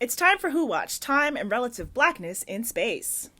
It's time for Who Watch, Time and Relative Blackness in Space.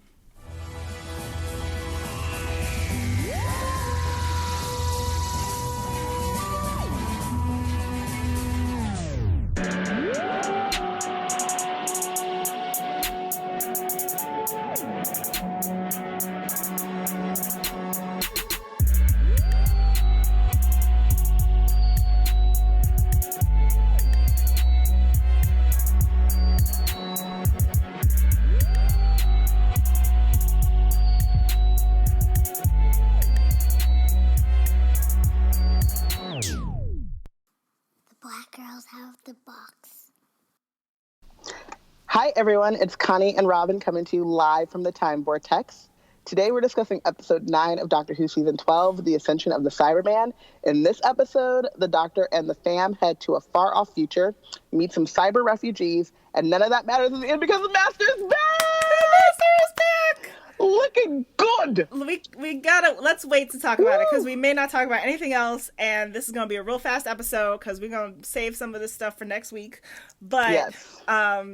Hi everyone, it's Connie and Robin coming to you live from the Time Vortex. Today we're discussing episode 9 of Doctor Who season 12, The Ascension of the Cyberman. In this episode, the Doctor and the fam head to a far-off future, meet some cyber refugees, and none of that matters in the end because the Master is back! The Master is back! Looking good! Let's wait to talk about it, because we may not talk about anything else, and this is going to be a real fast episode, because we're going to save some of this stuff for next week. But yes.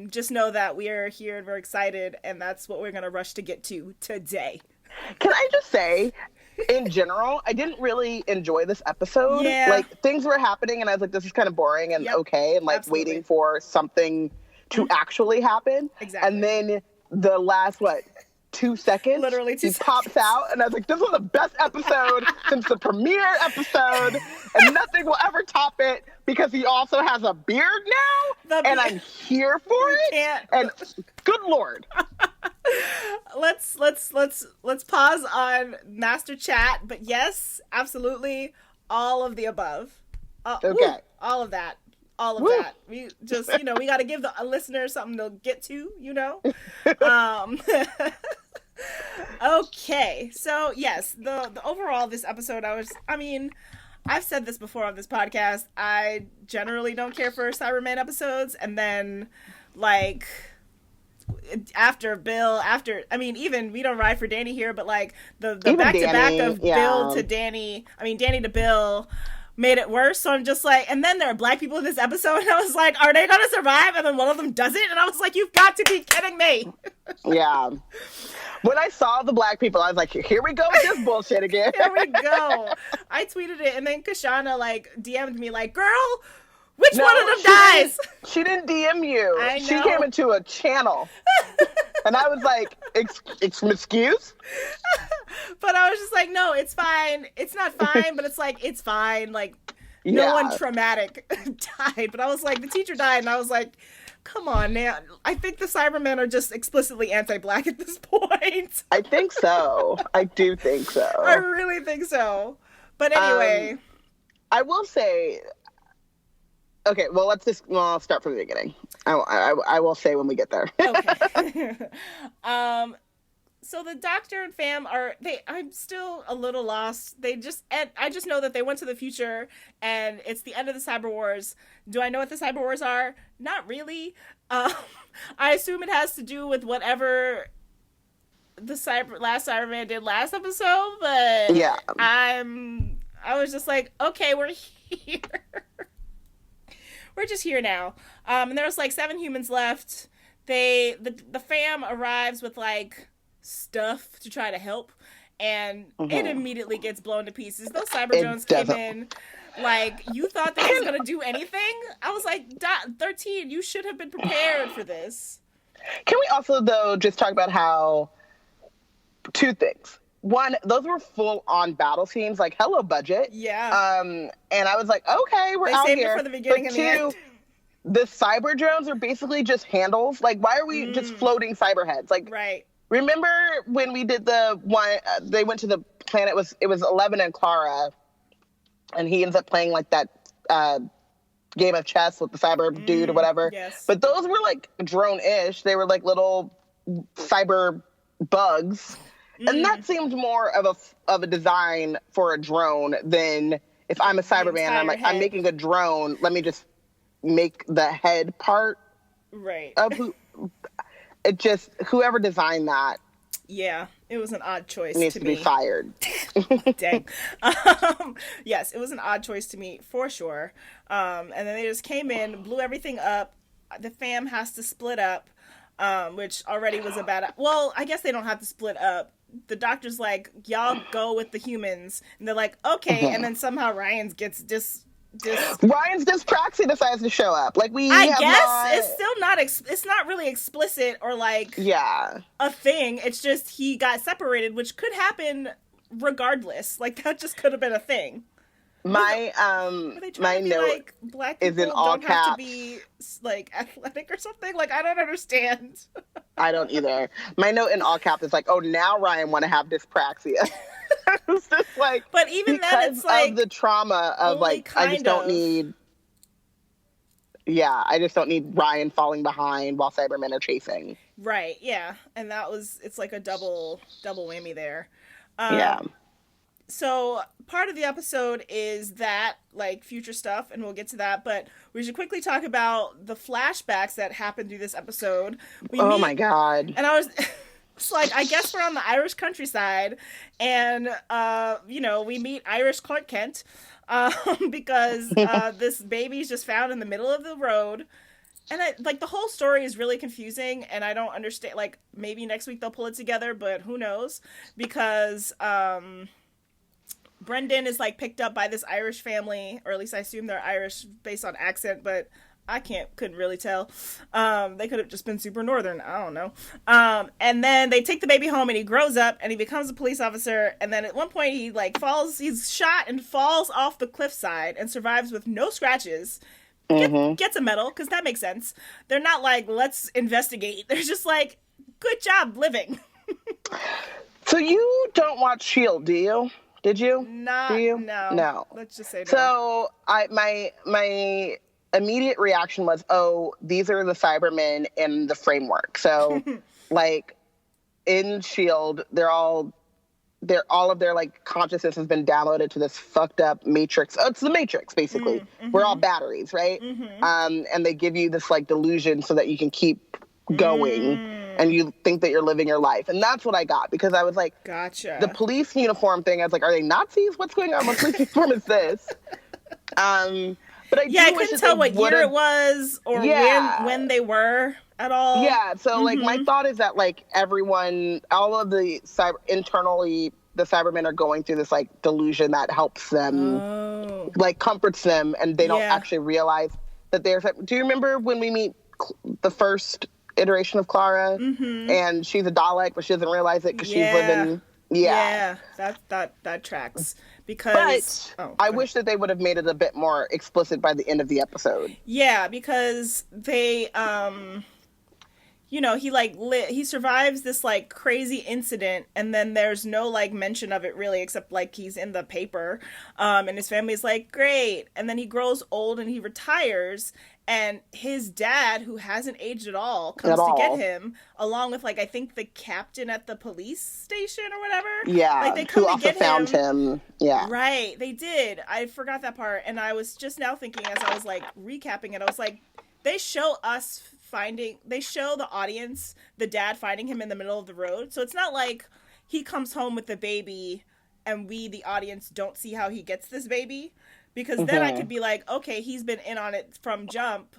Just know that we are here and we're excited, and that's what we're going to rush to get to today. Can I just say, in general, I didn't really enjoy this episode. Yeah. Like, things were happening, and I was like, this is kind of boring and okay, and like Absolutely. waiting for something to actually happen. Exactly. And then the last, 2 seconds? Literally 2 he seconds. pops out, and I was like, this was the best episode since the premiere episode, and nothing will ever top it because he also has a beard now, and I'm here for it. And good Lord. Let's pause on Master Chat, but yes, absolutely, all of the above. Okay. All of that. All of that. We just, we got to give the listeners something to get to, Okay, so yes, the overall this episode, I've said this before on this podcast, I generally don't care for Cybermen episodes, and then, even we don't ride for Danny here, but the back-to-back of Bill to Danny, Danny to Bill made it worse. So I'm just like, and then there are black people in this episode, and I was like, are they gonna survive? And then one of them doesn't, and I was like, you've got to be kidding me. Yeah. When I saw the black people, I was like, here we go with this bullshit again. Here we go. I tweeted it, and then Kashana DM'd me girl, which one of them dies? She didn't DM you. I know. She came into a channel. And I was like, excuse? But I was just like, no, it's fine. It's not fine, but it's fine. No one traumatic died. But I was like, the teacher died, and I was like, come on now. I think the Cybermen are just explicitly anti-black at this point. I think so. I do think so. I really think so. But anyway. I will say... Okay, well, I'll start from the beginning. I will say when we get there. Okay. So the Doctor and fam I'm still a little lost. I just know that they went to the future, and it's the end of the Cyber Wars. Do I know what the Cyber Wars are? Not really. I assume it has to do with whatever the last Cyberman did last episode, but yeah. I was just like, okay, we're here. We're just here now. And there's 7 humans left. The fam arrives with stuff to try to help, and it immediately gets blown to pieces. Those Cyber drones came in you thought they was gonna do anything. I was like, 13, you should have been prepared for this. Can we also though just talk about how 2 things? One, those were full-on battle scenes, hello budget. Yeah. And I was like, okay, we're out here. They saved it for the beginning and the end. The cyber drones are basically just handles. Why are we just floating cyber heads? Right. Remember when we did the one, they went to the planet, it was 11 and Clara, and he ends up playing that game of chess with the cyber dude or whatever. Yes. But those were drone-ish. They were little cyber bugs. And that seemed more of a design for a drone than if I'm a Cyberman and I'm making a drone, let me just make the head part. Right. Of whoever designed that. Yeah, it was an odd choice needs to be fired. Dang. Yes, it was an odd choice to me, for sure. And then they just came in, blew everything up. the fam has to split up, which already was a bad. Well, I guess they don't have to split up. The doctor's like, y'all go with the humans, and they're like, okay, and then somehow Ryan's gets Ryan's dyspraxia decides to show up. Like it's still not. It's not really explicit or like a thing. It's just he got separated, which could happen regardless. Like that just could have been a thing. My note like, black people is in all don't caps. Have to be like athletic or something. Like I don't understand. I don't either. My note in all caps is like, oh, now Ryan want to have dyspraxia. It's just like, but even then, it's like of the trauma of like, I just don't need Ryan falling behind while Cybermen are chasing. Right. Yeah, and it's like a double whammy there. So part of the episode is that, like, future stuff, and we'll get to that, but we should quickly talk about the flashbacks that happened through this episode. My God. And I was... It's like, I guess we're on the Irish countryside, and, we meet Irish Clark Kent, because this baby's just found in the middle of the road. And the whole story is really confusing, and I don't understand. Like, maybe next week they'll pull it together, but who knows? Because, Brendan is like picked up by this Irish family, or at least I assume they're Irish based on accent, but I couldn't really tell. They could have just been super northern. I don't know. And then they take the baby home, and he grows up and he becomes a police officer. And then at one point he he's shot and falls off the cliffside and survives with no scratches. Gets a medal, because that makes sense. They're not like, let's investigate. They're just like, good job living. So you don't watch S.H.I.E.L.D., do you? Did you? Do you? No. Let's just say no. So my immediate reaction was, oh, these are the Cybermen in the framework. So like in S.H.I.E.L.D., all of their like consciousness has been downloaded to this fucked up matrix. Oh, it's the matrix, basically. We're all batteries, right? And they give you this like delusion so that you can keep going. And you think that you're living your life. And that's what I got, because I was like, gotcha. The police uniform thing, I was like, are they Nazis? What's going on? What police uniform is this? But I couldn't tell what year it was or when they were at all. Yeah, so like my thought is that like everyone, all of the internally, the Cybermen are going through this like delusion that helps them, like comforts them, and they don't actually realize that there's. Do you remember when we meet the first iteration of Clara, and she's a Dalek, but she doesn't realize it because she's living. That tracks. Because I wish that they would have made it a bit more explicit by the end of the episode. Yeah, because they he survives this like crazy incident, and then there's no like mention of it really, except like he's in the paper, and his family's like, great. And then he grows old and he retires, and his dad, who hasn't aged at all, comes to get him, along with like I think the captain at the police station or whatever. Yeah, like they come who to also get found him. Yeah, right. They did. I forgot that part, and I was just now thinking as I was like recapping it, I was like, they show the audience the dad finding him in the middle of the road. So it's not like he comes home with the baby and we, the audience, don't see how he gets this baby. Because then I could be like, okay, he's been in on it from jump.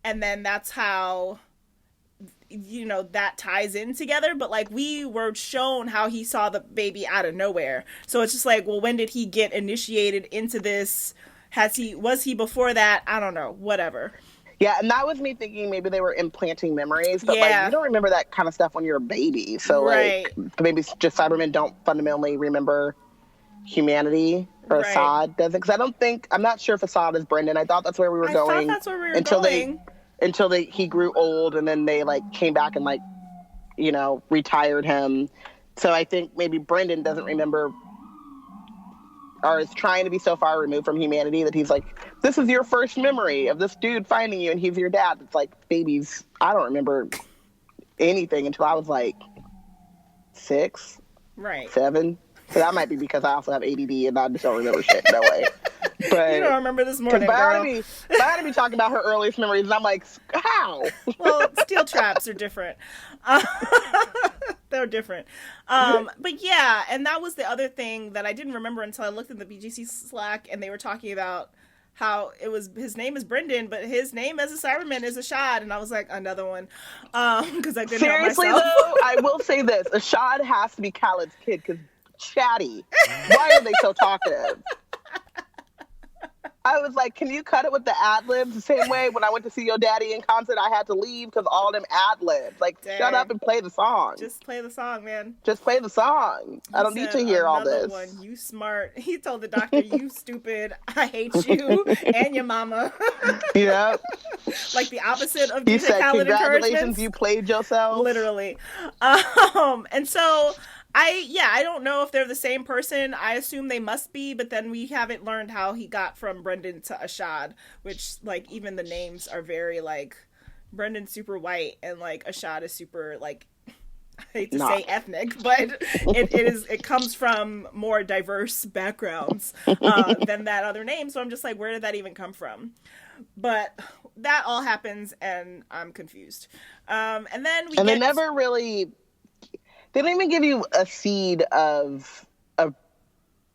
And then that's how, that ties in together. But like we were shown how he saw the baby out of nowhere. So it's just like, well, when did he get initiated into this? Was he before that? I don't know. Whatever. Yeah, and that was me thinking maybe they were implanting memories, but like you don't remember that kind of stuff when you're a baby. So like maybe just Cybermen don't fundamentally remember humanity, or Assad doesn't. Because I'm not sure if Assad is Brendan. I thought that's where we were going. I thought that's where we were going. Until he grew old, and then they like came back and like, retired him. So I think maybe Brendan doesn't remember, or is trying to be so far removed from humanity that he's like, this is your first memory of this dude finding you, and he's your dad. It's like, babies, I don't remember anything until I was like 6, 7. So that might be because I also have ADD and I just don't remember shit. No way. But you don't remember this morning, girl. I to be talking about her earliest memories, and I'm like, how? Well, steel traps are different. They're different. But yeah, and that was the other thing that I didn't remember until I looked in the BGC Slack, and they were talking about how his name is Brendan, but his name as a Cyberman is Ashad, and I was like, another one, because I couldn't Seriously, help myself. though, I will say this: Ashad has to be Khaled's kid because chatty. Why are they so talkative? I was like, can you cut it with the ad-libs the same way when I went to see your daddy in concert, I had to leave because all them ad-libs. Like, dang. Shut up and play the song. Just play the song, man. Just play the song. I don't need to hear all this. One, you smart. He told the doctor, you stupid. I hate you and your mama. Yeah. Like the opposite of he said, congratulations, you played yourself. Literally. And so... I don't know if they're the same person. I assume they must be, but then we haven't learned how he got from Brendan to Ashad, which, like, even the names are very, like, Brendan's super white, and, like, Ashad is super, like, I hate to say ethnic, but it comes from more diverse backgrounds than that other name, so I'm just like, where did that even come from? But that all happens, and I'm confused. And then they never really... They didn't even give you a seed of a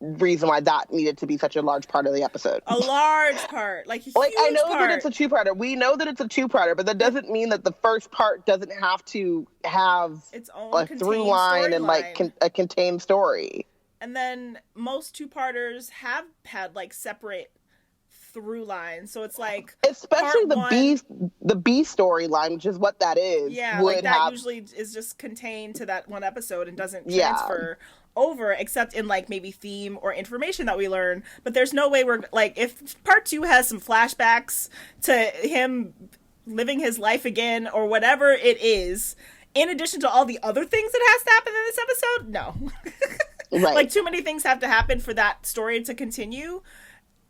reason why that needed to be such a large part of the episode. A large part. Like, a huge I know part. that it's a two-parter. We know that it's a two-parter, but that doesn't mean that the first part doesn't have to have its own a through line and, like, a contained story. And then most two-parters have had, like, separate through lines, so it's like especially the B storyline, which is what that is. Yeah, like that usually is just contained to that one episode and doesn't transfer over, except in like maybe theme or information that we learn. But there's no way we're like, if part 2 has some flashbacks to him living his life again or whatever it is, in addition to all the other things that has to happen in this episode, no. Right. Like, too many things have to happen for that story to continue.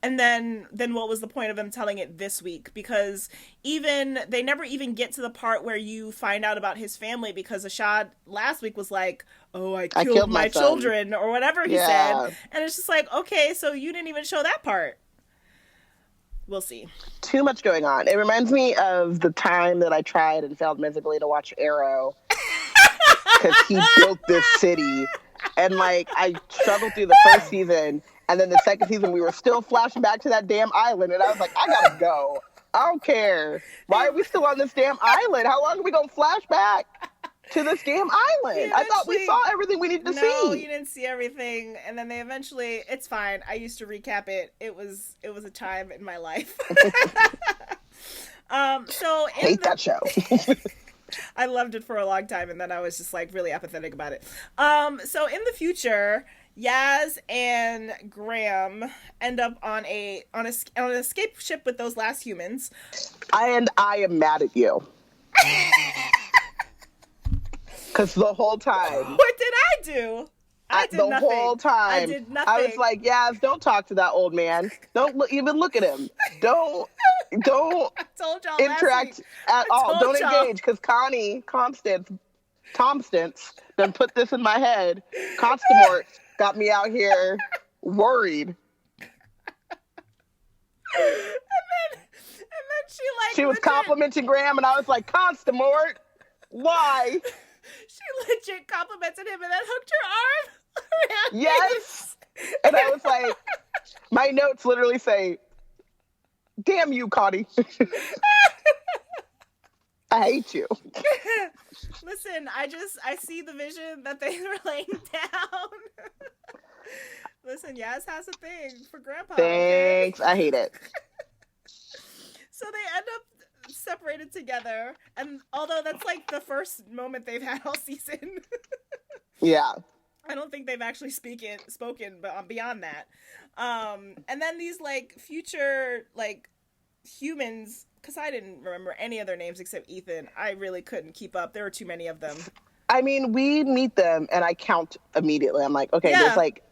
And then what was the point of them telling it this week? Because they never even get to the part where you find out about his family, because Ashad last week was like, oh, I killed my children, or whatever he said. And it's just like, okay, so you didn't even show that part. We'll see. Too much going on. It reminds me of the time that I tried and failed miserably to watch Arrow. Because he built this city. And, like, I struggled through the first season. And then the second season, we were still flashing back to that damn island. And I was like, I gotta go. I don't care. Why are we still on this damn island? How long are we gonna flash back to this damn island? I thought we saw everything we needed to see. No, you didn't see everything. And then they eventually, it's fine. I used to recap it. It was a time in my life. Hate that show. I loved it for a long time, and then I was just like really apathetic about it. So in the future, Yaz and Graham end up on an escape ship with those last humans. I am mad at you. Because the whole time. What did I do? I did nothing. The whole time. I did nothing. I was like, Yaz, don't talk to that old man. Don't even look at him. Don't I told y'all interact at all. Don't engage, because Constance, then put this in my head. Constamort got me out here worried. And then she was complimenting Graham, and I was like, Constamort, why? She legit complimented him and then hooked her arm around yes. And I was like, my notes literally say, damn you, Connie. I hate you. Listen, I see the vision that they were laying down. Listen, Yaz has a thing for Grandpa. Thanks. Okay? I hate it. So they end up separated together, and although that's like the first moment they've had all season. Yeah. I don't think they've actually spoken, but beyond that. And then these like future like humans, because I didn't remember any of their names except Ethan. I really couldn't keep up. There were too many of them. I mean, we meet them and I count immediately. I'm like, okay, there's like,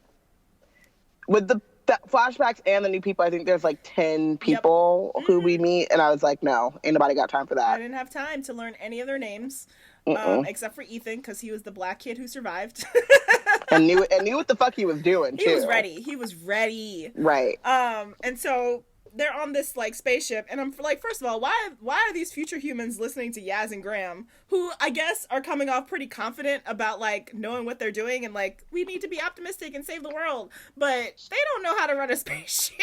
with the flashbacks and the new people, I think there's like 10 people who we meet, and I was like, no, ain't nobody got time for that. I didn't have time to learn any of their names, except for Ethan, because he was the black kid who survived. and knew what the fuck he was doing, too. He was ready. Right. And so they're on this like spaceship, and I'm like, first of all, why are these future humans listening to Yaz and Graham, who I guess are coming off pretty confident about like knowing what they're doing and like we need to be optimistic and save the world, but they don't know how to run a spaceship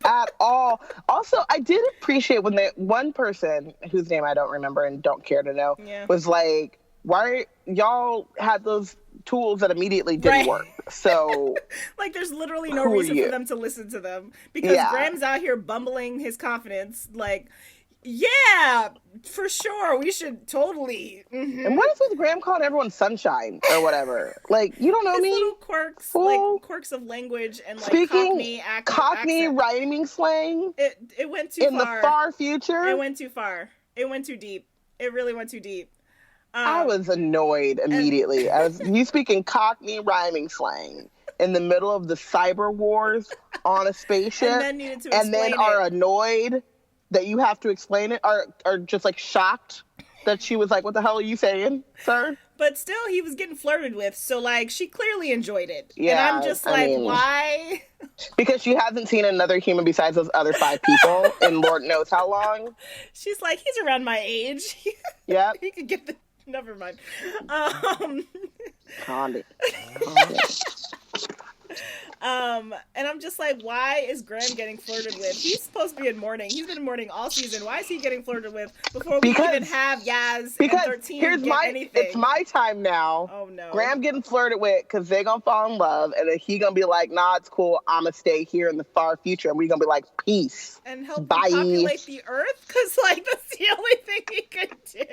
at all. Also, I did appreciate when one person whose name I don't remember and don't care to know was like, why y'all had those tools that immediately didn't work? So like there's literally no reason for them to listen to them because Graham's out here bumbling his confidence like, yeah, for sure, we should totally. Mm-hmm. And what is with Graham calling everyone sunshine or whatever? Like, you don't know me. Little quirks, like quirks of language and like speaking Cockney rhyming slang. It went too far. In the far future. It went too far. It went too deep. It really went too deep. I was annoyed immediately. You speaking Cockney rhyming slang in the middle of the cyber wars on a spaceship, and then are annoyed that you have to explain it, are just like shocked that she was like, "What the hell are you saying, sir?" But still, he was getting flirted with, so like she clearly enjoyed it. Yeah, and I'm just like, why? Because she hasn't seen another human besides those other 5 people in Lord knows how long. She's like, he's around my age. Yeah, he could get the. Never mind. Condi. And I'm just like, why is Graham getting flirted with? He's supposed to be in mourning. He's been in mourning all season. Why is he getting flirted with before we even have Yaz and 13 anything? It's my time now. Oh, no. Graham getting flirted with because they're going to fall in love, and then he going to be like, nah, it's cool. I'm going to stay here in the far future, and we're going to be like, peace. And help populate the Earth? Because, like, that's the only thing he could do.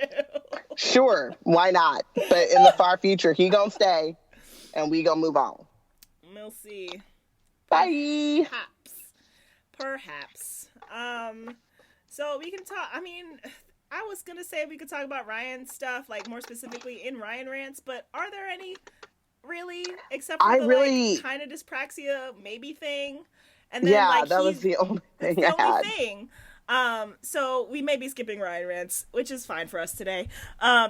Sure. Why not? But in the far future, he going to stay, and we going to move on. We'll see. Bye. Perhaps. So we can talk. I mean, I was gonna say we could talk about Ryan stuff, like more specifically in Ryan rants. But are there any really, except for the like, kind of dyspraxia maybe thing? And then like that was the only thing I had. So we may be skipping Ryan rants, which is fine for us today,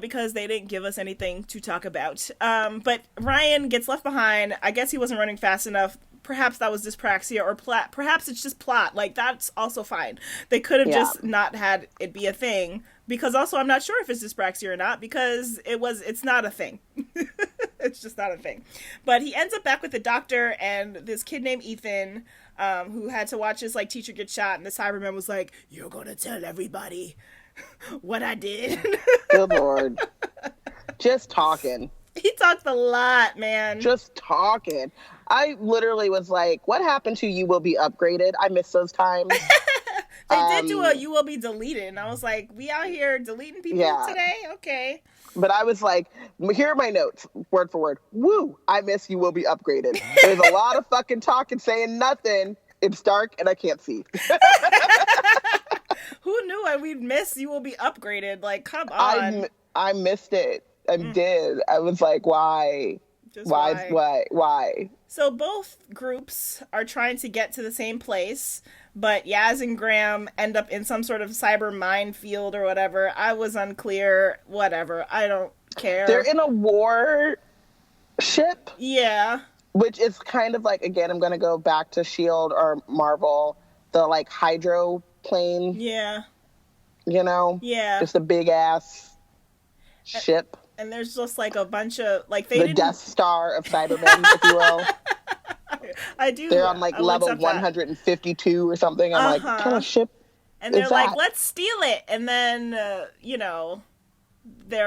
because they didn't give us anything to talk about. But Ryan gets left behind. I guess he wasn't running fast enough. Perhaps that was dyspraxia, or perhaps it's just plot. Like, that's also fine. They could have just not had it be a thing, because also I'm not sure if it's dyspraxia or not, because it's not a thing. It's just not a thing. But he ends up back with the doctor and this kid named Ethan, who had to watch his like teacher get shot, and the Cyberman was like, "You're gonna tell everybody what I did." Good Lord. Just talking. He talked a lot, man. Just talking. I literally was like, what happened to You Will Be Upgraded? I miss those times. They did do a You Will Be Deleted, and I was like, we out here deleting people today? Okay. But I was like, here are my notes, word for word. Woo, I miss You Will Be Upgraded. There's a lot of fucking talking, saying nothing. It's dark, and I can't see. Who knew we'd miss You Will Be Upgraded? Like, come on. I missed it. I did. I was like, why? Just why? So both groups are trying to get to the same place, but Yaz and Graham end up in some sort of cyber minefield or whatever. I was unclear. Whatever. I don't care. They're in a war ship. Yeah. Which is kind of like, again, I'm going to go back to S.H.I.E.L.D. or Marvel, the like hydroplane. Yeah. You know? Yeah. Just a big ass ship. And there's just like a bunch of like the Death Star of Cybermen, if you will. I do. They're on like level 152 or something. I'm like, what kind of ship? And they're like, let's steal it. And then there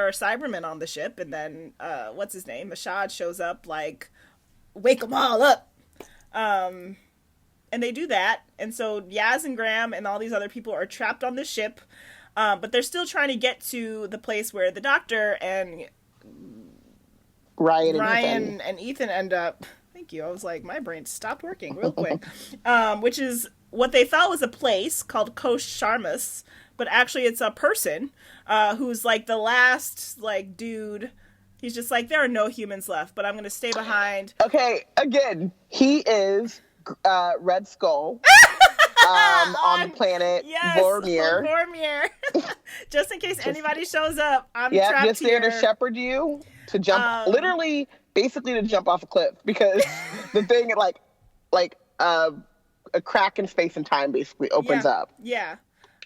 are Cybermen on the ship. And then what's his name? Mashad shows up like, wake them all up. And they do that. And so Yaz and Graham and all these other people are trapped on the ship. But they're still trying to get to the place where the doctor and Ryan and Ethan end up. Thank you. I was like, my brain stopped working real quick. Which is what they thought was a place called Kosh Sharmas, but actually it's a person who's like the last like dude. He's just like, there are no humans left, but I'm going to stay behind. Okay, again, he is Red Skull. On the planet Vormir. Just in case anybody shows up, I'm trapped just there to shepherd you, to jump, literally, basically to jump off a cliff, because the thing, a crack in space and time basically opens up. Yeah.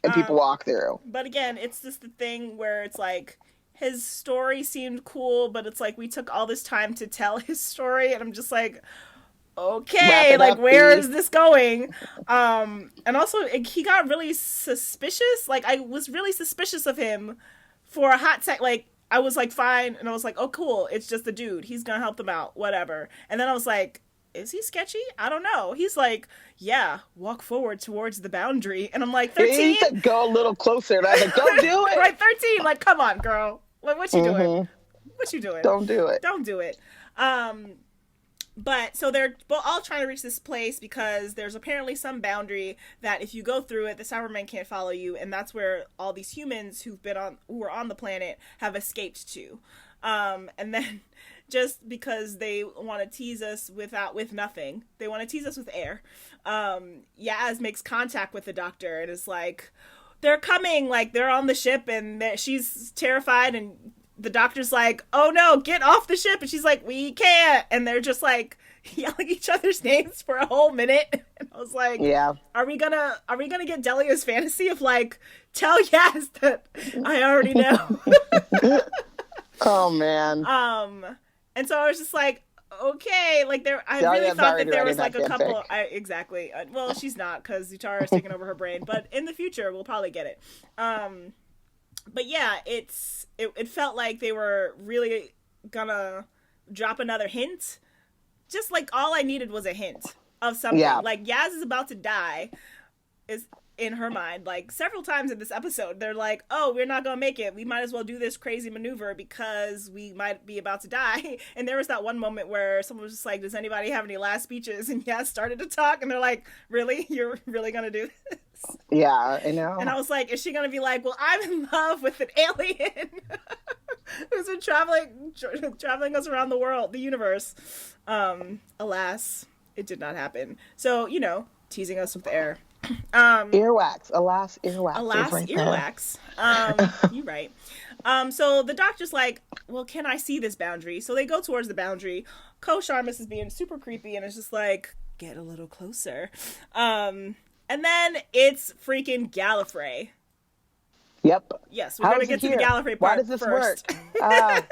And people walk through. But again, it's just the thing where it's like his story seemed cool, but it's like we took all this time to tell his story, and I'm just like, okay, like where is this going? And also he got really suspicious. Like I was really suspicious of him for a hot sec. Like I was like fine, and I was like, oh cool, it's just the dude. He's gonna help them out, whatever. And then I was like, is he sketchy? I don't know. He's like, yeah, walk forward towards the boundary. And I'm like, 13? He said, go a little closer. And I was like, don't do it. Right, 13. Like, come on, girl. Like, what you doing? What you doing? Don't do it. Don't do it. But, so they're all trying to reach this place because there's apparently some boundary that if you go through it, the Cybermen can't follow you. And that's where all these humans who were on the planet have escaped to. And then... just because they want to tease us with nothing. They want to tease us with air. Yaz makes contact with the doctor and is like, they're coming, like they're on the ship, and she's terrified, and the doctor's like, oh no, get off the ship, and she's like, we can't, and they're just like yelling each other's names for a whole minute. And I was like, yeah, are we gonna get Delia's fantasy of like, tell Yaz that I already know? Oh man. And so I was just like, okay, like I really thought that there was like a couple. Exactly. Well, she's not, because Zutara is taking over her brain, but in the future we'll probably get it. But yeah, it felt like they were really gonna drop another hint. Just like all I needed was a hint of something. Yeah. Like Yaz is about to die, is in her mind, like several times in this episode, they're like, oh, we're not gonna make it, we might as well do this crazy maneuver because we might be about to die. And there was that one moment where someone was just like, does anybody have any last speeches? And Yaz started to talk, and they're like, really, you're really gonna do this? Yeah, I know. And I was like, is she gonna be like, well, I'm in love with an alien who's been traveling us around the world, the universe? Alas, it did not happen. So, teasing us with air. Earwax. Alas, earwax. You're right. So the doctor's like, well, can I see this boundary? So they go towards the boundary. Sharmus is being super creepy and is just like, get a little closer. And then it's freaking Gallifrey. Yep. Yes, we're going to get to the Gallifrey part. Why does this first. Work?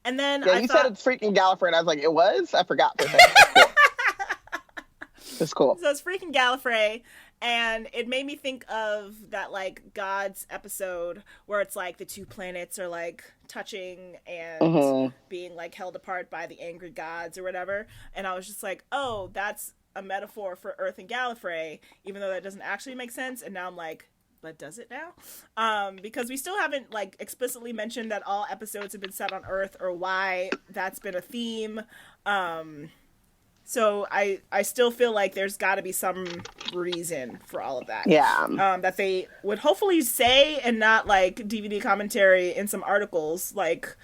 And then you said it's freaking Gallifrey, and I was like, it was? I forgot for a second. It's cool. So it's freaking Gallifrey. And it made me think of that, like, Gods episode where it's, like, the two planets are, like, touching and being, like, held apart by the angry gods or whatever. And I was just like, oh, that's a metaphor for Earth and Gallifrey, even though that doesn't actually make sense. And now I'm like, but does it now? Because we still haven't, like, explicitly mentioned that all episodes have been set on Earth or why that's been a theme. So I still feel like there's got to be some reason for all of that. Yeah. That they would hopefully say, and not like DVD commentary in some articles like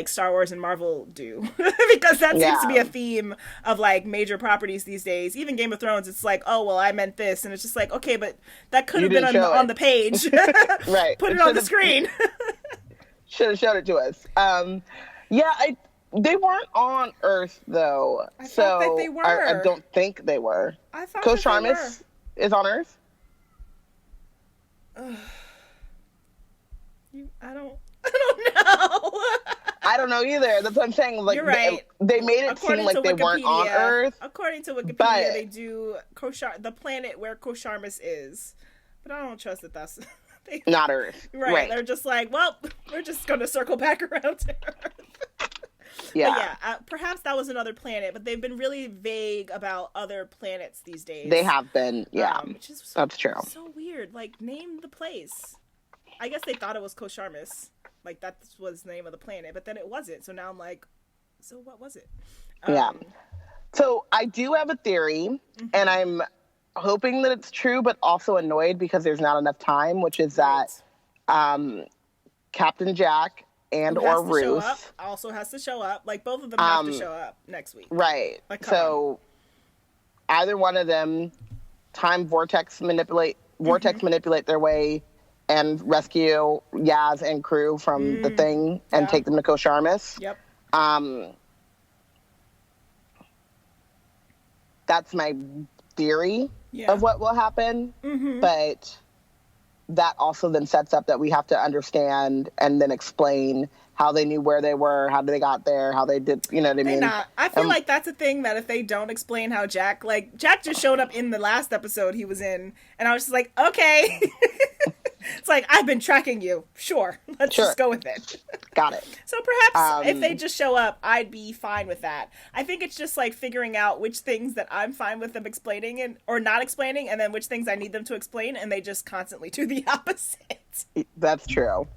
Star Wars and Marvel do. Because that seems to be a theme of like major properties these days. Even Game of Thrones, it's like, oh, well, I meant this. And it's just like, okay, but that could have been on the page. Right. Put it on the screen. Should have showed it to us. They weren't on Earth, though. I thought that they were. I don't think they were. I thought Sharmus is on Earth? I don't know. I don't know either. That's what I'm saying. Like, you're right. They made it seem like they weren't on Earth. According to Wikipedia, they do the planet where Sharmus is. But I don't trust that that's... not Earth. Right. They're just like, well, we're just going to circle back around to Earth. Yeah. But perhaps that was another planet, but they've been really vague about other planets these days. They have been, yeah. Which is that's true. So weird. Like, name the place. I guess they thought it was Sharmus. Like, that was the name of the planet, but then it wasn't. So now I'm like, so what was it? Yeah. So I do have a theory, and I'm hoping that it's true, but also annoyed because there's not enough time, which is that Captain Jack or Ruth also has to show up. Like, both of them have to show up next week. Right. Like, so either one of them vortex manipulate their way and rescue Yaz and crew from the thing and take them to Sharmus. Yep. That's my theory. of what will happen. But that also then sets up that we have to understand and then explain how they knew where they were, how they got there, how they did, you know what I mean? I feel like that's a thing that if they don't explain how Jack just showed up in the last episode he was in, and I was just like, okay. It's like, I've been tracking you. Sure. Let's just go with it. Got it. So perhaps if they just show up, I'd be fine with that. I think it's just like figuring out which things that I'm fine with them explaining or not explaining, and then which things I need them to explain, and they just constantly do the opposite. That's true.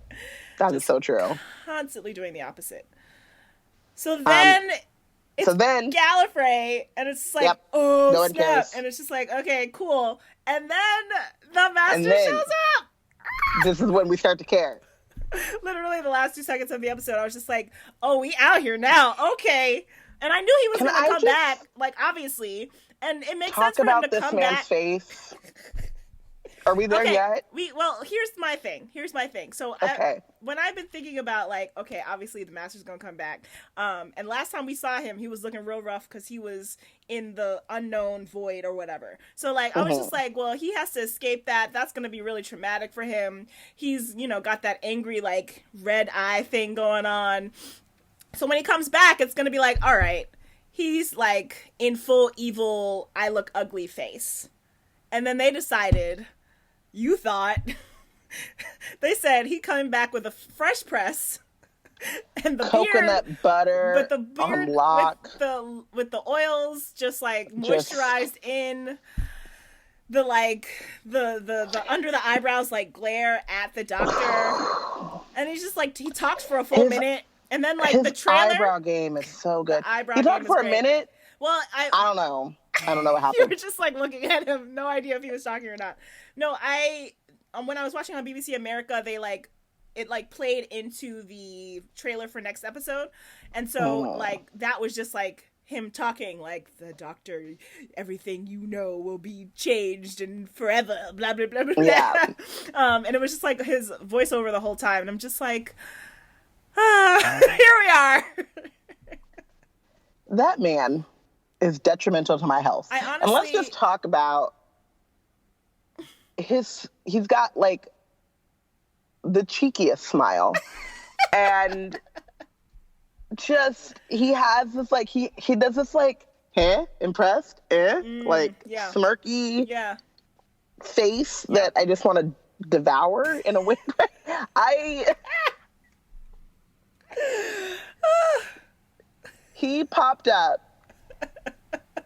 That is so true. Constantly doing the opposite. So then it's Gallifrey, and it's just like, oh, no snap. Cares. And it's just like, okay, cool. And then the Master shows up. This is when we start to care. Literally the last 2 seconds of the episode, I was just like, oh, we out here now. Okay. And I knew he was going to come back, like, obviously. And it makes sense for him to come back. Talk about this man's face. Are we there yet? Well, here's my thing. So when I've been thinking about, like, okay, obviously the Master's going to come back. And last time we saw him, he was looking real rough because he was in the unknown void or whatever. So, like, I was just like, well, he has to escape that. That's going to be really traumatic for him. He's, got that angry, like, red eye thing going on. So when he comes back, it's going to be like, all right, he's, like, in full evil, I look ugly face. And then they decided... You thought they said he coming back with a fresh press and the coconut beard, butter, but the beard with the oils just like moisturized in the the under the eyebrows like glare at the doctor, and he's just like he talks for a full minute, and then like the trailer eyebrow game is so good. He talked for a minute. Well, I don't know. I don't know what happened. You were just like looking at him, no idea if he was talking or not. No, when I was watching on BBC America, they it played into the trailer for next episode, and so that was just like him talking like the doctor, everything will be changed and forever, blah blah blah blah. Yeah. And it was just like his voiceover the whole time, and I'm just like, here we are. That man is detrimental to my health. And let's just talk about he's got like the cheekiest smile. And just he has this like he does this like impressed smirky face that I just want to devour in a way. He popped up.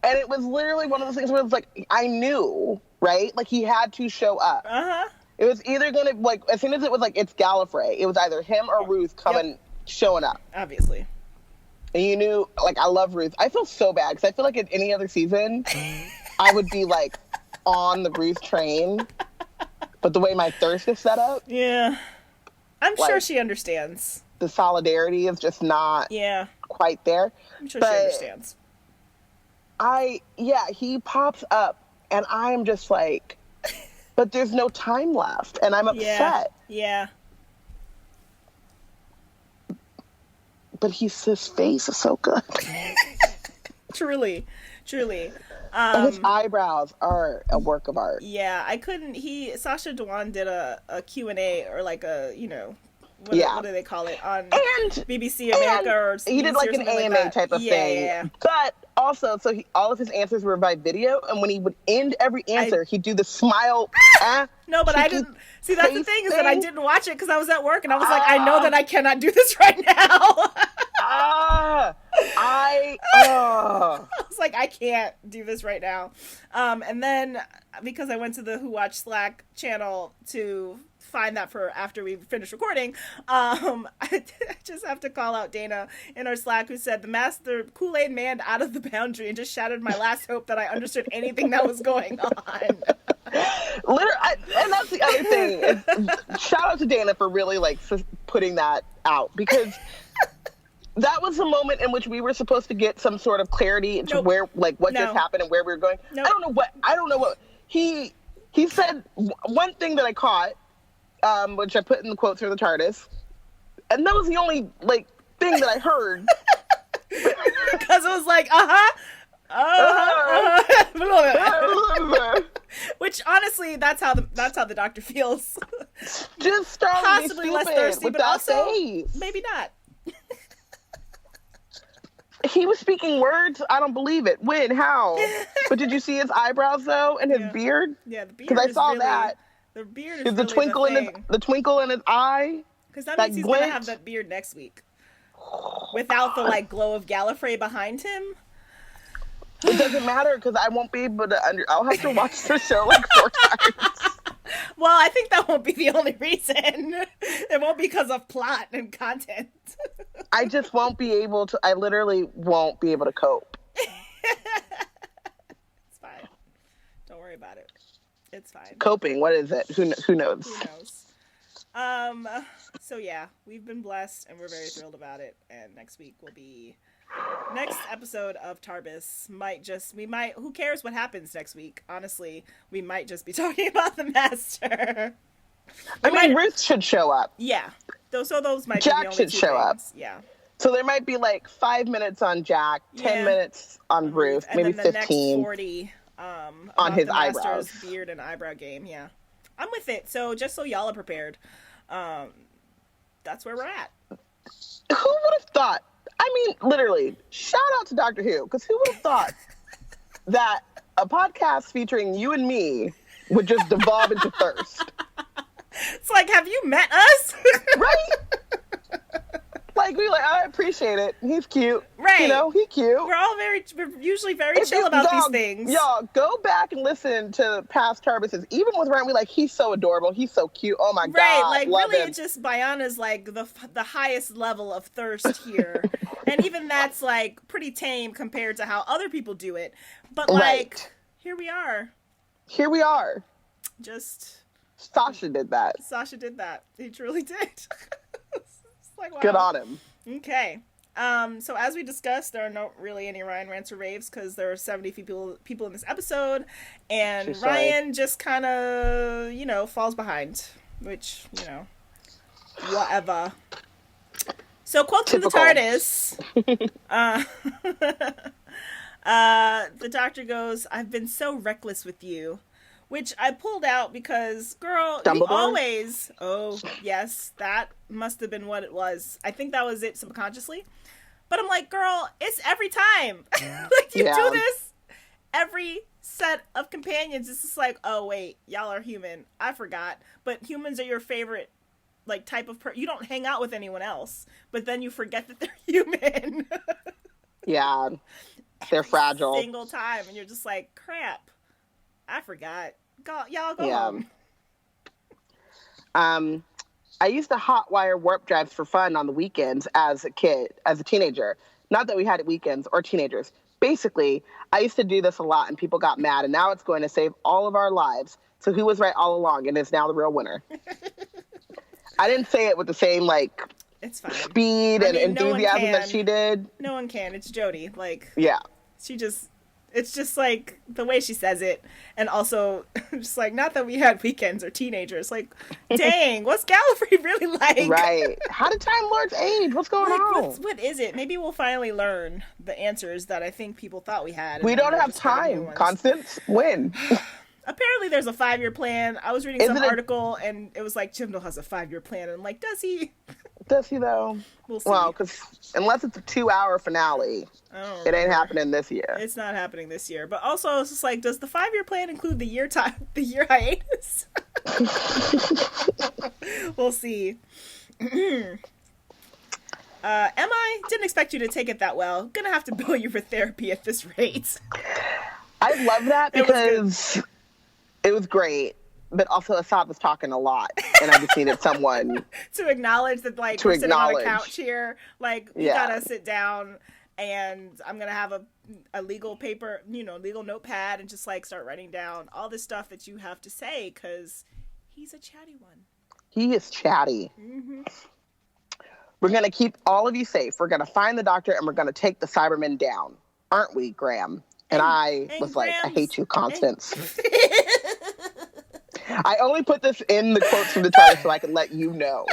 And it was literally one of those things where it was like, I knew, right? Like, he had to show up. It was either going to, like, as soon as it was like, it's Gallifrey, it was either him or Ruth showing up. Obviously. And you knew, like, I love Ruth. I feel so bad, because I feel like in any other season, I would be, like, on the Ruth train. But the way my thirst is set up. Yeah. I'm sure she understands. The solidarity is just not quite there. I'm sure she understands. He pops up, and I'm just like, but there's no time left, and I'm upset. Yeah. But his face is so good. Truly. And his eyebrows are a work of art. Yeah, Sacha Dhawan did a Q&A, or like a, what do they call it, on BBC America, or he did like an AMA type of thing. Yeah. But also, all of his answers were by video, and when he would end every answer, he'd do the smile. No, but I didn't. See, that's the thing, is that I didn't watch it because I was at work, and I was like, I know that I cannot do this right now. I was like, I can't do this right now. And then, because I went to the Who Watch Slack channel to find that for after we finish recording, I just have to call out Dana in our Slack, who said the Kool-Aid man out of the boundary and just shattered my last hope that I understood anything that was going on. And that's the other thing. Shout out to Dana for really like putting that out, because that was the moment in which we were supposed to get some sort of clarity into where, like, what just happened and where we were going. I don't know what he said. One thing that I caught, which I put in the quotes for the TARDIS, and that was the only like thing that I heard. Because it was like, Which honestly, that's how the Doctor feels. Just start Possibly less thirsty, but also face. maybe not. He was speaking words. I don't believe it. When? How? But did you see his eyebrows though, and his beard? Yeah, the beard. Because I saw really, that. The beard is the really twinkle the in the twinkle in his eye. Because that means he's gonna have that beard next week, without the like glow of Gallifrey behind him. It doesn't matter because I won't be able to. I'll have to watch the show like 4 times. Well, I think that won't be the only reason. It won't be because of plot and content. I just won't be able to. I literally won't be able to cope. It's fine. Don't worry about it. It's fine. Coping. What is it? Who knows? Who knows? So yeah, we've been blessed and we're very thrilled about it. And next week will be next episode of Tarbis. Who cares what happens next week? Honestly, we might just be talking about the Master. Ruth should show up. Yeah. Those might Jack be the only should show up. Yeah. So there might be like 5 minutes on Jack, 10 minutes on Ruth, and maybe then the 15 next 40 on his the eyebrows. Master's beard and eyebrow game. Yeah, I'm with it. So just so y'all are prepared, that's where we're at. Who would have thought? I mean, literally, shout out to Doctor Who, because who would have thought that a podcast featuring you and me would just devolve into thirst? It's like, have you met us? Right? Like, I appreciate it. He's cute. Right. You know, he's cute. We're usually very chill about these things. Y'all, go back and listen to past Tarbises. Even with Ryan, we he's so adorable. He's so cute. Oh my God. Right, like love really him. It's just Bayana's like the highest level of thirst here. And even that's like pretty tame compared to how other people do it. But like, here we are. Here we are. Just... Sasha did that. He truly did. Like, wow. Good on him. Okay. So as we discussed, there are not really any Ryan rants or raves because there are 70 people in this episode, and Ryan just kind of, falls behind, which, whatever. So quote from the TARDIS. The Doctor goes, "I've been so reckless with you." Which I pulled out because, girl, you always... Oh, yes, that must have been what it was. I think that was it subconsciously. But I'm like, girl, it's every time. Like, you do this every set of companions. It's just like, oh, wait, y'all are human. I forgot. But humans are your favorite, like, type of person. You don't hang out with anyone else. But then you forget that they're human. Yeah. They're fragile. Every single time. And you're just like, crap. I forgot. Y'all go home. I used to hotwire warp drives for fun on the weekends as a teenager. Not that we had weekends or teenagers. Basically, I used to do this a lot and people got mad, and now it's going to save all of our lives. So who was right all along and is now the real winner? I didn't say it with the same, it's fine. Speed and enthusiasm that she did. No one can. It's Jodie. Yeah. It's just like the way she says it, and also just like, not that we had weekends or teenagers. Like, dang, what's Gallifrey really like? Right? How did Time Lords age? What's going on? What is it? Maybe we'll finally learn the answers that I think people thought we had. We don't have time. Constance, when? Apparently, there's a 5-year plan. I was reading some article, and it was like Jimdo has a 5-year plan, and I'm like, does he? Does he though? We'll see. Well, because unless it's a 2-hour finale, it ain't happening this year. It's not happening this year. But also, it's just like, does the 5-year plan include the year hiatus? We'll see. Emma, didn't expect you to take it that well. Gonna have to bill you for therapy at this rate. I love that because it was great. But also, Assad was talking a lot, and I just needed someone to acknowledge that, like, we're sitting on a couch here. Like, we gotta sit down, and I'm gonna have a legal paper, legal notepad, and just like start writing down all this stuff that you have to say, because he's a chatty one. He is chatty. Mm-hmm. We're gonna keep all of you safe. We're gonna find the Doctor, and we're gonna take the Cybermen down, aren't we, Graham? And I was like, I hate you, Constance. I only put this in the quotes from the TARDIS so I can let you know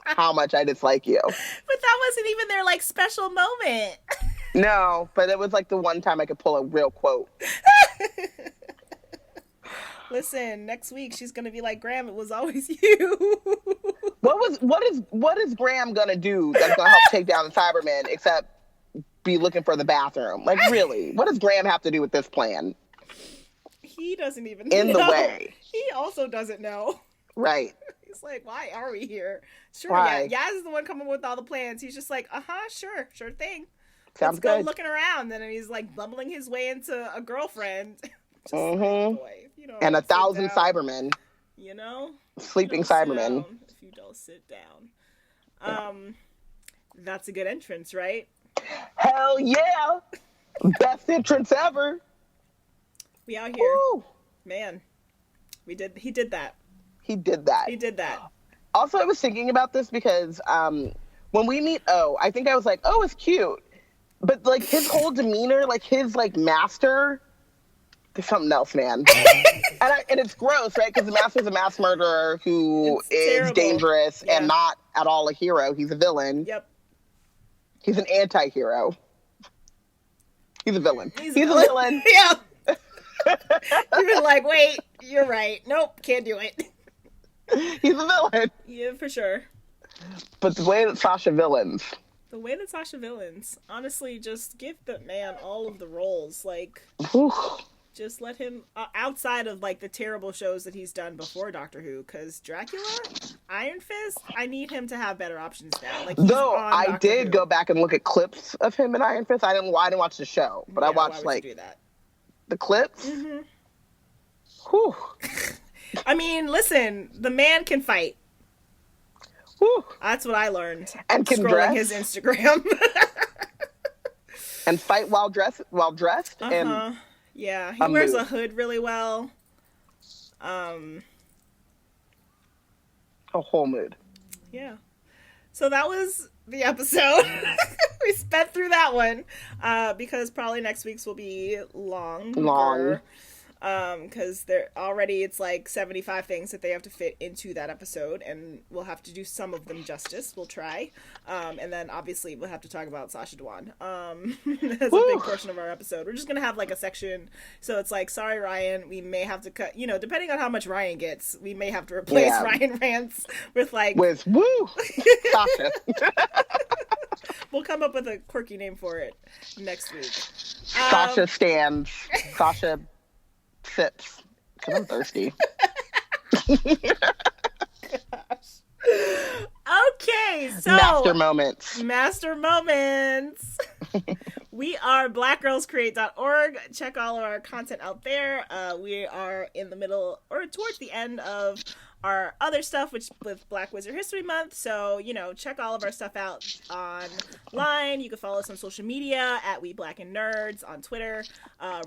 how much I dislike you. But that wasn't even their, like, special moment. No, but it was, like, the one time I could pull a real quote. Listen, next week she's gonna be like, Graham, it was always you. What is Graham gonna do that's gonna help take down the Cybermen except be looking for the bathroom? Like, really? What does Graham have to do with this plan? He doesn't even know. The way. He also doesn't know. Right. He's like, why are we here? Sure, why? Yeah. Yaz is the one coming with all the plans. He's just like, sure thing. Sounds Let's go good. looking around. And then he's like bumbling his way into a girlfriend. Just like, boy, if you don't and 1,000 Cybermen. You know? Sleeping Cybermen. If you don't sit down. That's a good entrance, right? Hell yeah! Best entrance ever. We out here. Woo. Man. He did that. He did that. Also, I was thinking about this because when we meet O, I think I was like, oh, it's cute. But, like, his whole demeanor, like, his, like, master, there's something else, man. and it's gross, right? Because the master's a mass murderer who is dangerous and not at all a hero. He's a villain. Yep. He's an anti-hero. He's a villain. He's a villain. Yeah. You were like, wait, you're right. Nope, can't do it. He's a villain. Yeah, for sure. But the way that Sasha villains, honestly, just give the man all of the roles. Like, just let him, outside of, like, the terrible shows that he's done before Doctor Who, because Dracula, Iron Fist, I need him to have better options now. Like, though I did go back and look at clips of him in Iron Fist. I didn't watch the show, but I watched, like, the clips. Mm-hmm. Whew. I mean, listen, the man can fight. Whew. That's what I learned. And can scrolling dress. His Instagram. And fight while dressed. And yeah, he wears a hood really well. A whole mood. Yeah. So that was the episode. We sped through that one because probably next week's will be long. Because it's like 75 things that they have to fit into that episode, and we'll have to do some of them justice. We'll try. And then obviously we'll have to talk about Sacha Dhawan as a big portion of our episode. We're just gonna have like a section, so it's like, sorry Ryan, we may have to cut, depending on how much Ryan gets, we may have to replace Ryan rants with Sasha. We'll come up with a quirky name for it next week. Sasha stands. Sasha sips. Because I'm thirsty. Okay, so Master moments. We are blackgirlscreate.org. Check all of our content out there. We are in the middle or towards the end of our other stuff, which with Black Wizard History Month. So, check all of our stuff out online. You can follow us on social media at We Black and Nerds on Twitter.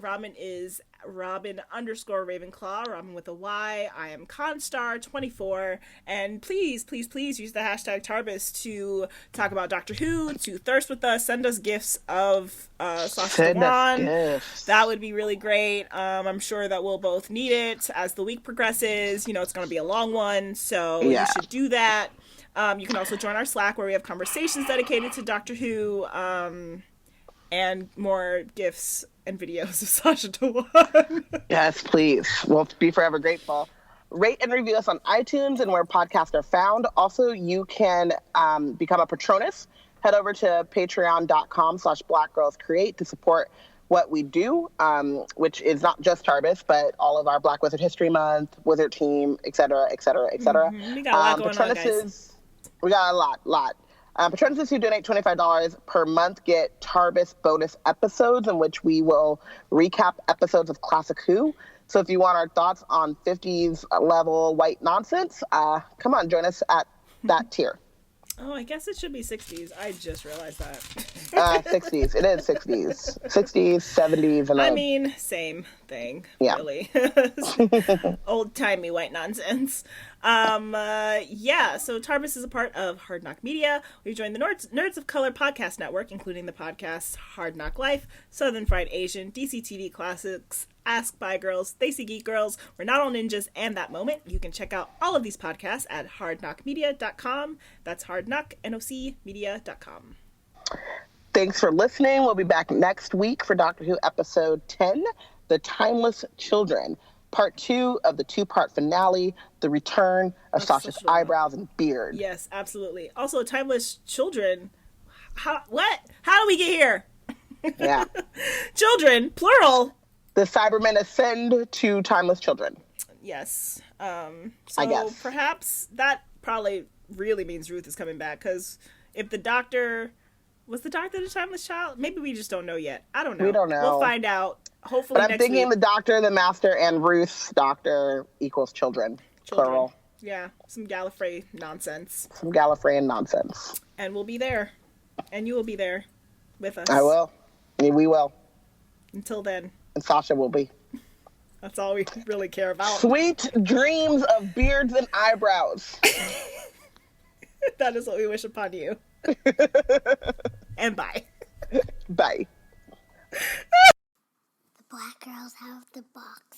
Robin is Robin_Ravenclaw, Robin with a Y. I am Constar24. And please, please, please use the hashtag Tarbis to talk about Doctor Who, to thirst with us, send us gifts of Sasha Dhawan. That would be really great. I'm sure that we'll both need it as the week progresses. It's going to be a long one, so you should do that. You can also join our Slack where we have conversations dedicated to Doctor Who, and more gifts and videos of Sasha Dhawan. Yes, please. We'll be forever grateful. Rate and review us on iTunes and where podcasts are found. Also, you can become a Patronus. Head over to patreon.com/blackgirlscreate to support what we do, which is not just Tarbis, but all of our Black Wizard History Month, Wizard Team, et cetera, et cetera, et cetera. Mm-hmm. We got a lot going on, guys. We got a lot. Patronuses who donate $25 per month get Tarbis bonus episodes in which we will recap episodes of Classic Who. So if you want our thoughts on 50s level white nonsense, come on, join us at that tier. Oh, I guess it should be 60s. I just realized that. 60s. It is 60s. 60s, 70s, and I mean, same thing. Yeah. Really. Old-timey white nonsense. So Tarbis is a part of Hard Knock Media. We've joined the Nerds of Color podcast network, including the podcasts Hard Knock Life, Southern Fried Asian, DC TV Classics, Ask Bi Girls, They See Geek Girls, We're Not All Ninjas, and That Moment. You can check out all of these podcasts at hardknockmedia.com. That's hardknockmedia.com. Thanks for listening. We'll be back next week for Doctor Who episode 10, The Timeless Children. part 2 of the 2-part finale, the return of Sasha's eyebrows and beard. Yes, absolutely. Also, timeless children. What? How do we get here? Yeah. Children, plural. The Cybermen ascend to timeless children. Yes. I So guess. perhaps that probably really means Ruth is coming back, because if the doctor... Was the doctor the timeless child? Maybe we just don't know yet. I don't know. We don't know. We'll find out. Hopefully but I'm next thinking week. the doctor, the master, and Ruth's doctor equals children. Plural. Yeah, some Gallifrey nonsense. Some Gallifreyan nonsense. And we'll be there. And you will be there with us. I will. We will. Until then. And Sasha will be. That's all we really care about. Sweet dreams of beards and eyebrows. That is what we wish upon you. And bye. Bye. The black girls have the box.